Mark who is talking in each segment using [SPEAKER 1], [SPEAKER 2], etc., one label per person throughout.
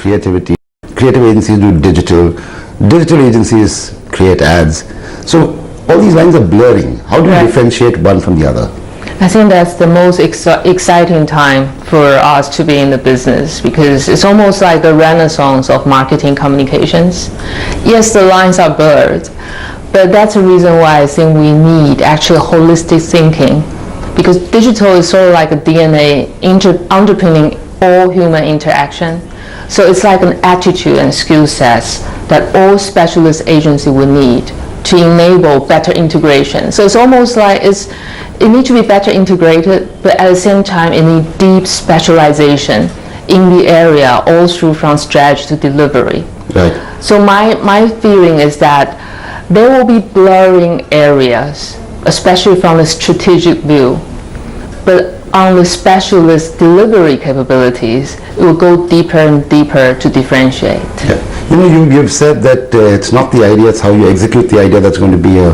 [SPEAKER 1] creativity. Creative agencies do digital. Digital agencies create ads. So all these lines are blurring. How do you differentiate one from the other?
[SPEAKER 2] I think that's the most exciting time for us to be in the business, because it's almost like the renaissance of marketing communications. Yes, the lines are blurred, but that's the reason why I think we need actually holistic thinking, because digital is sort of like a DNA underpinning all human interaction. So it's like an attitude and skill sets that all specialist agency will need to enable better integration. So it's almost like it needs to be better integrated, but at the same time it needs deep specialization in the area, all through from strategy to delivery.
[SPEAKER 1] Right.
[SPEAKER 2] So my feeling is that there will be blurring areas, especially from the strategic view, but on the specialist delivery capabilities, it will go deeper and deeper to differentiate.
[SPEAKER 1] Yeah. You know, you've said that it's not the idea, it's how you execute the idea that's going to be a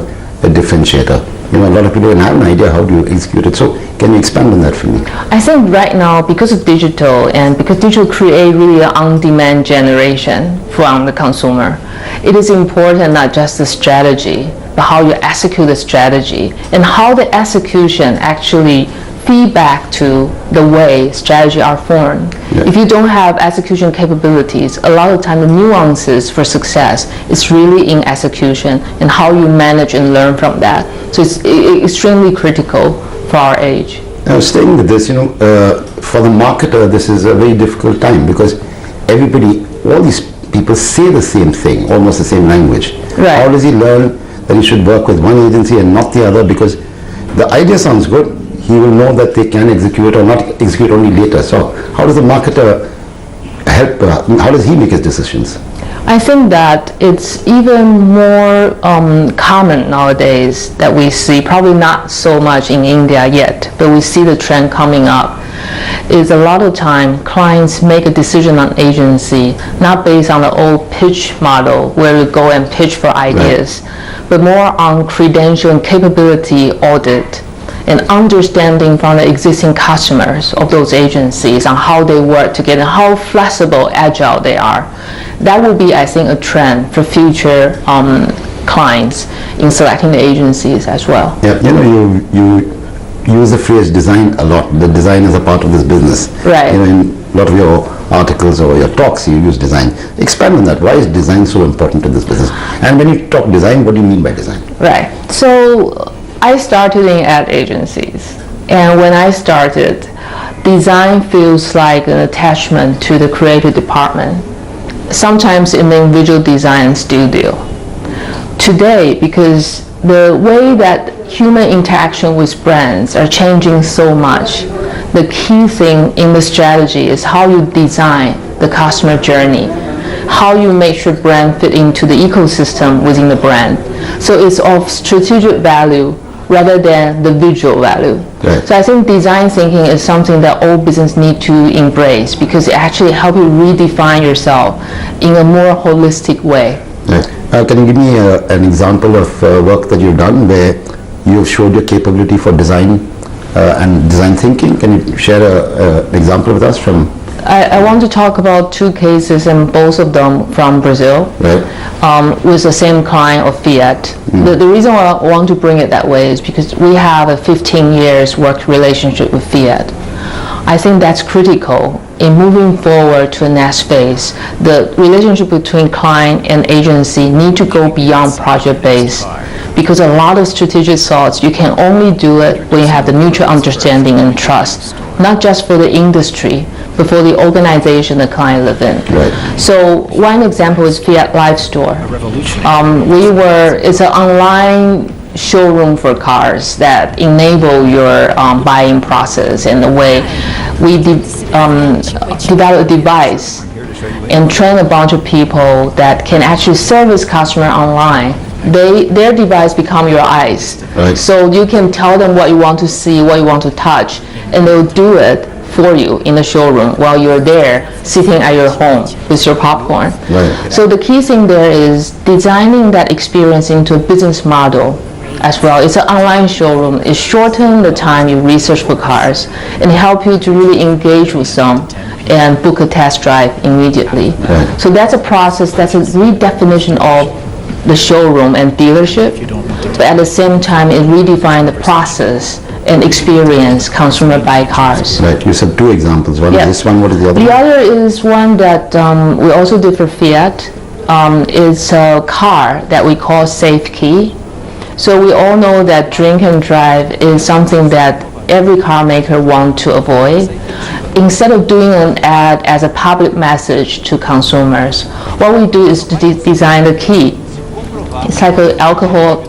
[SPEAKER 1] differentiator. You know, a lot of people don't have an idea how do you execute it. So can you expand on that for me?
[SPEAKER 2] I think right now, because of digital, and because digital create really an on-demand generation from the consumer, it is important not just the strategy, but how you execute the strategy and how the execution actually feedback to the way strategy are formed.
[SPEAKER 1] Yeah.
[SPEAKER 2] If you don't have execution capabilities, a lot of time the nuances for success is really in execution and how you manage and learn from that. So it's extremely critical for our age.
[SPEAKER 1] Now, staying with this, you know, for the marketer, this is a very difficult time because everybody, all these people say the same thing, almost the same language.
[SPEAKER 2] Right.
[SPEAKER 1] How does he learn that he should work with one agency and not the other? Because the idea sounds good. He will know that they can execute or not execute only later. So how does the marketer help, how does he make his decisions?
[SPEAKER 2] I think that it's even more common nowadays that we see, probably not so much in India yet, but we see the trend coming up, is a lot of time clients make a decision on agency, not based on the old pitch model where we go and pitch for ideas, but more on credential and capability audit and understanding from the existing customers of those agencies on how they work together, how flexible, agile they are. That will be, I think, a trend for future clients in selecting the agencies as well.
[SPEAKER 1] Yeah, you know, you use the phrase design a lot. The design is a part of this business.
[SPEAKER 2] Right.
[SPEAKER 1] You know, in a lot of your articles or your talks, you use design. Expand on that. Why is design so important in this business? And when you talk design, what do you mean by design?
[SPEAKER 2] Right. So I started in ad agencies, and when I started, design feels like an attachment to the creative department. Sometimes it means visual design studio. Today, because the way that human interaction with brands are changing so much, the key thing in the strategy is how you design the customer journey, how you make sure brand fit into the ecosystem within the brand. So it's of strategic value rather than the visual value.
[SPEAKER 1] Right.
[SPEAKER 2] So I think design thinking is something that all business need to embrace because it actually helps you redefine yourself in a more holistic way.
[SPEAKER 1] Right. Can you give me an example of work that you've done where you've showed your capability for design and design thinking? Can you share an example with us from?
[SPEAKER 2] I want to talk about two cases, and both of them from Brazil,
[SPEAKER 1] Right.
[SPEAKER 2] With the same client of Fiat. The reason why I want to bring it that way is because we have a 15 years work relationship with Fiat. I think that's critical in moving forward to the next phase. The relationship between client and agency need to go beyond project-based, because a lot of strategic thoughts, you can only do it when you have the mutual understanding and trust, not just for the industry, but for the organization the client live in.
[SPEAKER 1] Right.
[SPEAKER 2] So one example is Fiat Live Store. It's an online showroom for cars that enable your buying process, and the way we develop a device and train a bunch of people that can actually service customer online. Their device become your eyes.
[SPEAKER 1] Right.
[SPEAKER 2] So you can tell them what you want to see, what you want to touch, and they'll do it for you in the showroom while you're there sitting at your home with your popcorn.
[SPEAKER 1] Right.
[SPEAKER 2] So the key thing there is designing that experience into a business model as well. It's an online showroom. It shortens the time you research for cars and help you to really engage with them and book a test drive immediately.
[SPEAKER 1] Right.
[SPEAKER 2] So that's a process, that's a redefinition of the showroom and dealership, but at the same time it redefined the process and experience consumer buy cars.
[SPEAKER 1] Right, you said two examples. One
[SPEAKER 2] Yeah.
[SPEAKER 1] is this one, what is the other
[SPEAKER 2] The
[SPEAKER 1] one?
[SPEAKER 2] other is one that we also did for Fiat. It's a car that we call Safe Key. So we all know that drink and drive is something that every car maker wants to avoid. Instead of doing an ad as a public message to consumers, what we do is to design the key. It's like an alcohol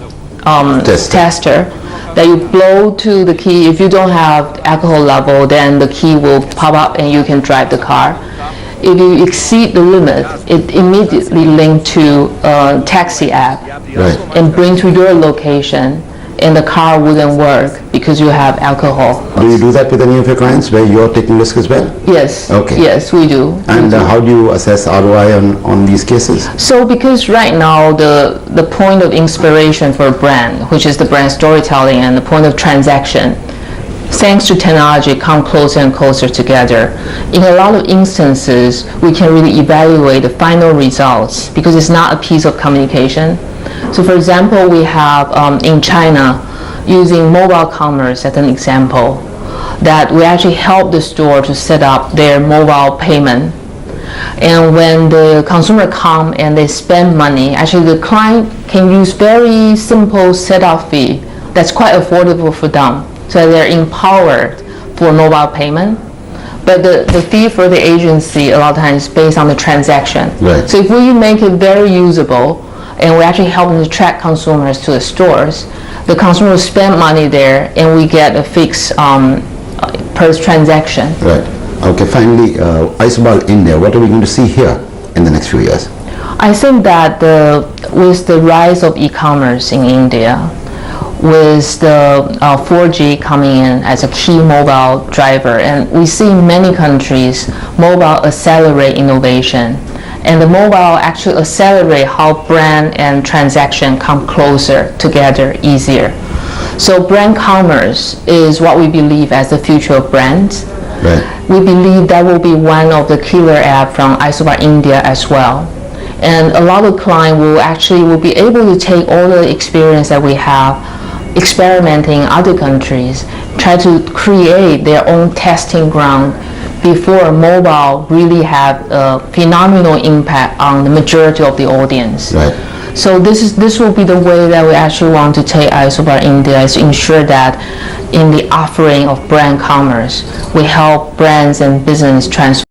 [SPEAKER 2] tester that you blow to the key. If you don't have alcohol level, then the key will pop up and you can drive the car. If you exceed the limit, it immediately links to a taxi app
[SPEAKER 1] Right.
[SPEAKER 2] and bring to your location, and the car wouldn't work because you have alcohol.
[SPEAKER 1] Do you do that with any of your clients where you're taking risk as well?
[SPEAKER 2] Yes.
[SPEAKER 1] Okay.
[SPEAKER 2] Yes, we do.
[SPEAKER 1] And how do you assess ROI on these cases?
[SPEAKER 2] So because right now the point of inspiration for a brand, which is the brand storytelling and the point of transaction, thanks to technology, come closer and closer together. In a lot of instances, we can really evaluate the final results because it's not a piece of communication. So for example, we have in China, using mobile commerce as an example, that we actually help the store to set up their mobile payment. And when the consumer come and they spend money, actually the client can use very simple setup fee that's quite affordable for them. So they're empowered for mobile payment. But the fee for the agency a lot of times is based on the transaction.
[SPEAKER 1] Right.
[SPEAKER 2] So if we make it very usable and we actually help them to track consumers to the stores, the consumer will spend money there and we get a fixed per transaction.
[SPEAKER 1] Right. Okay, finally, isobar India, what are we going to see here in the next few years?
[SPEAKER 2] I think that with the rise of e-commerce in India, with the 4G coming in as a key mobile driver, and we see in many countries mobile accelerate innovation, and the mobile actually accelerate how brand and transaction come closer together easier. So brand commerce is what we believe as the future of brands.
[SPEAKER 1] Right.
[SPEAKER 2] We believe that will be one of the killer app from isobar India as well. And a lot of clients will be able to take all the experience that we have experimenting in other countries, try to create their own testing ground before mobile really have a phenomenal impact on the majority of the audience.
[SPEAKER 1] Right.
[SPEAKER 2] So this will be the way that we actually want to take isobar India, is to ensure that in the offering of brand commerce, we help brands and business transform